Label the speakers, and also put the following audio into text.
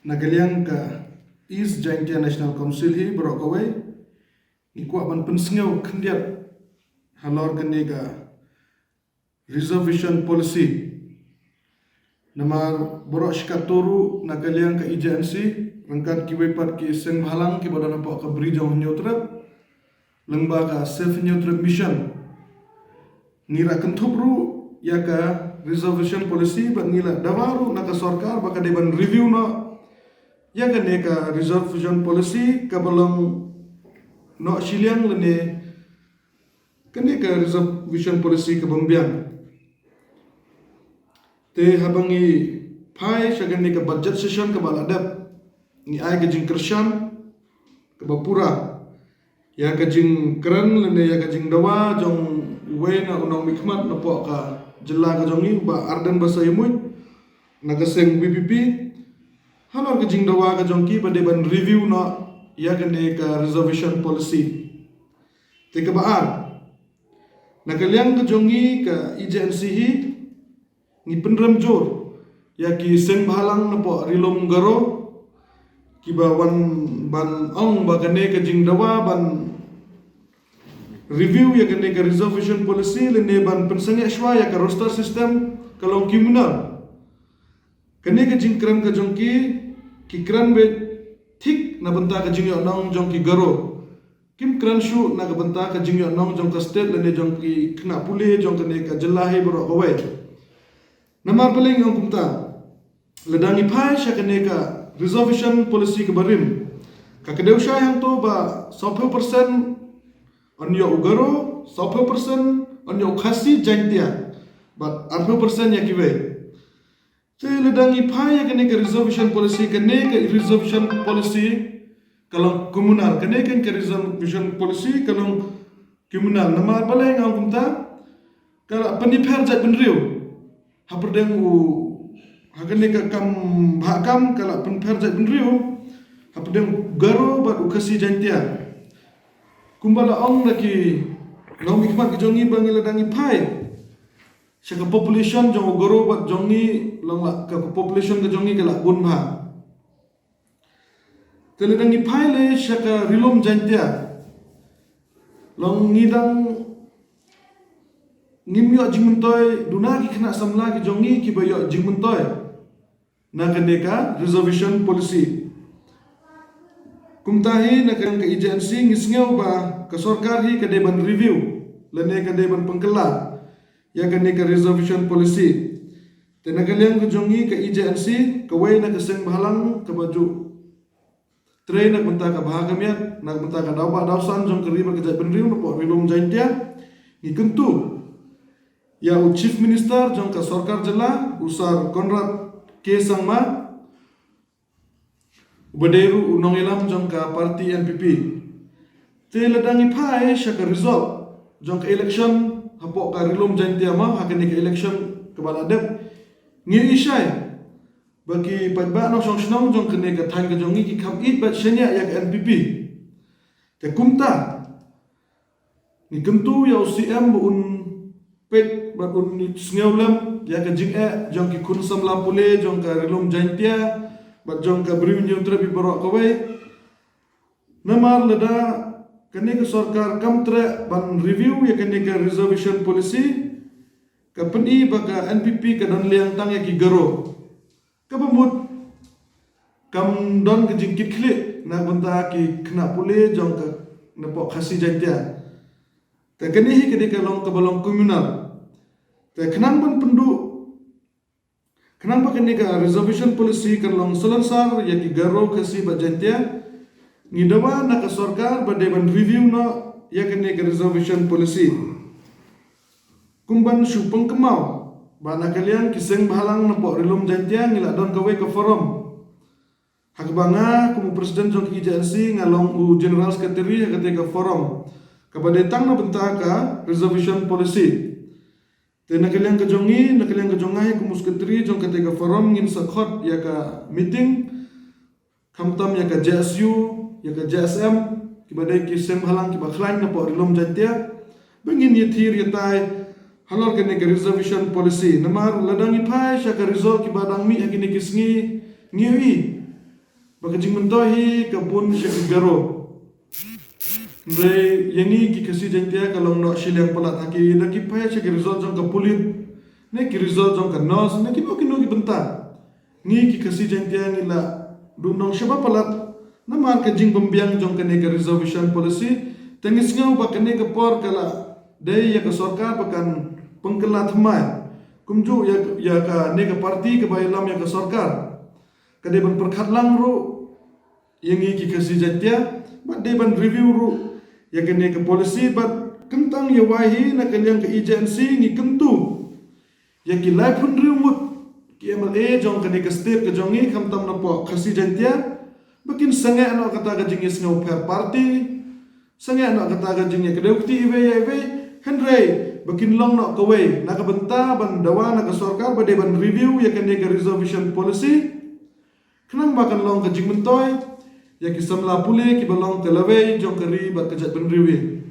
Speaker 1: Nagaliang ka East Jaintia National Council hi Borokawai ikwa ban pensengau kendiat halor kenega reservation policy namar borok shikatoru nagaliang ka agency rangkat kiwepat ki seng halang ki badan apa ka brijong nyotrap lengba ka self nyotrap mission ngira kentubru ya ka reservation policy ba nila dawaru naka sarkar baka deban review no ya ka neka reservation policy ka balong no shiliang lene kene ka reservation policy ka bambiang te habangi pai shagane ka budget session ka baladap ni ai ka jing kershan ka bapura ya ka jing kran lene ya ka jing dawa jong we na unong mikmat na po ka jela ka jongi ba ardan basa yemut nagaseng BPP halor ka jing dawa ka jongki ba deban review na ya ka ne ka reservation policy te ka baan nagaliang ka jongi ka agency hi ni penram jor ya ki seng bahalang na po rilom garo ki ba wan ban ong ba ka ne ka jing dawa ban review ya ka ne ka reservation policy le ne ban pensang shwa ya ka roster system kalong criminal ka ne ka jing kram ka jongki ki kran be thik na banta ka jing yo nong jong ki garo kim kran shu na ka banta ka jing yo nong jong ka state le ne jong ki khna pule jong ka ne ka jela he bro ko we namar peleng ngong kumta ledangi phai sha ka ne ka reservation policy ka barim ka kedeu sha yang to ba 100% on yo ugaro 100% on yo khasi jantia but 100% ya ki we te ledangi phai ya kene ka reservation policy kalau komunal kene ka reservation policy kalau komunal namar balai ngau kumta kala penipher jat benriu haperdeng u hakene ka kam bhakam kala penipher jat benriu haperdeng garo bat ukasi jantia kumbala ong laki ngau mikmat jongi bangi ledangi phai Saka population jong goro bat jongi long la ka population ka jongi kala bunbha. Teledangi phaile saka rilom jantia. Long ngidang ngimyo jingmentoy duna ki khna samla ki jongi ki bayo jingmentoy. Na kaneka reservation policy. Kumtahi na kan ka agency ngisngeu ba ka sarkar hi ka deban review lene ka deban pengkela ya ka ne ka reservation policy te nagaliang ko jongi ka agency ka way na kaseng bahalang ka baju train na banta ka bahagamiat na banta ka dawa dawsan jong ka riba ka jai benriu no po rilom jaintia ni kentu ya u chief minister jong ka sarkar jela usar Konrad K Sangma Baderu unong ilam jong ka parti NPP te ledangi phai sya ka result jong ka election hapo ka rilom jantia ma hakani ka election ka baladep ngi isai bagi padba no song snong jong kene ka thang ka jongi ki kham it bat shenya yak NPP te kumta ni kentu ya UCM un pet bat un ni sngeolam ya ka jing jong ki kun sam la pule jong ka rilom jantia bat jong ka briu nyu trabi borok ka we namar leda kene ka sarkar kamtre ban review ya kene ka reservation policy ka peni baka NPP ka don liang tang ya ki garo ka pamut kam don ka jingkit khle na banta ki khna pule jong ka na po khasi jantia ta kene hi kene ka long ka balong komunal ta khnang ban pendu khnang ba kene ka reservation policy ka long solansar ya ki garo khasi ba jantia ngidawa na ka sarkar ba deban review na ya kene ka reservation policy kumban supeng kemau ba na kalian kiseng bahalang na po rilom jantia ngila don kawe ka forum hakbanga kumu presiden jong agency ngalong u general secretary hakate ka forum ka ba detang na benta ka reservation policy te na kalian ka jongi na kalian ka jongai kumu secretary jong kate ka forum ngin sakhot ya ka meeting khamtam ya ka JSU ya ka JSM ki badai ki sem halang ki bakhlain na po rilom jantia bengin ye thir ye tai halor kene ka reservation policy namar ladangi phai sha ka result ki badang mi akini kisngi ngiwi Bakajing mentohi kapun syakigaro. Re yani ki kasi jantia kalau no shiliang palat haki na ki paya syaki result jong kapulit. Ne ki result jong kanos ne ki no ki benta. Ni ki kasi jantia ngila dunong syaba palat na mar ka jing pembiang jong kane ka reservation policy tengis ngau ba kane ka por kala dai ya ka sarkar bakan pengkelat mai kumju ya ka ne ka parti ka bailam ya ka sarkar kade ban perkhatlang ru yang ki kasi jantia ba de ban review ru ya kane ka policy ba kentang ya wahi na kanyang ka agency ni kentu ya ki life pun riumut ki MLA jong kane ka state ka jongi kamtam na po kasi jantia Bakin sangai anak kata ka jingis ngau per party, sangai anak kata ka jingnya kedukti iwe Henry bakin long nak kawai nak benta ban dawa nak sarkar bade ban review ya kan ka reservation policy kenang bakan long ka jing mentoy ya ki samla pule ki balong ke lawai jong kari bat kejat ban review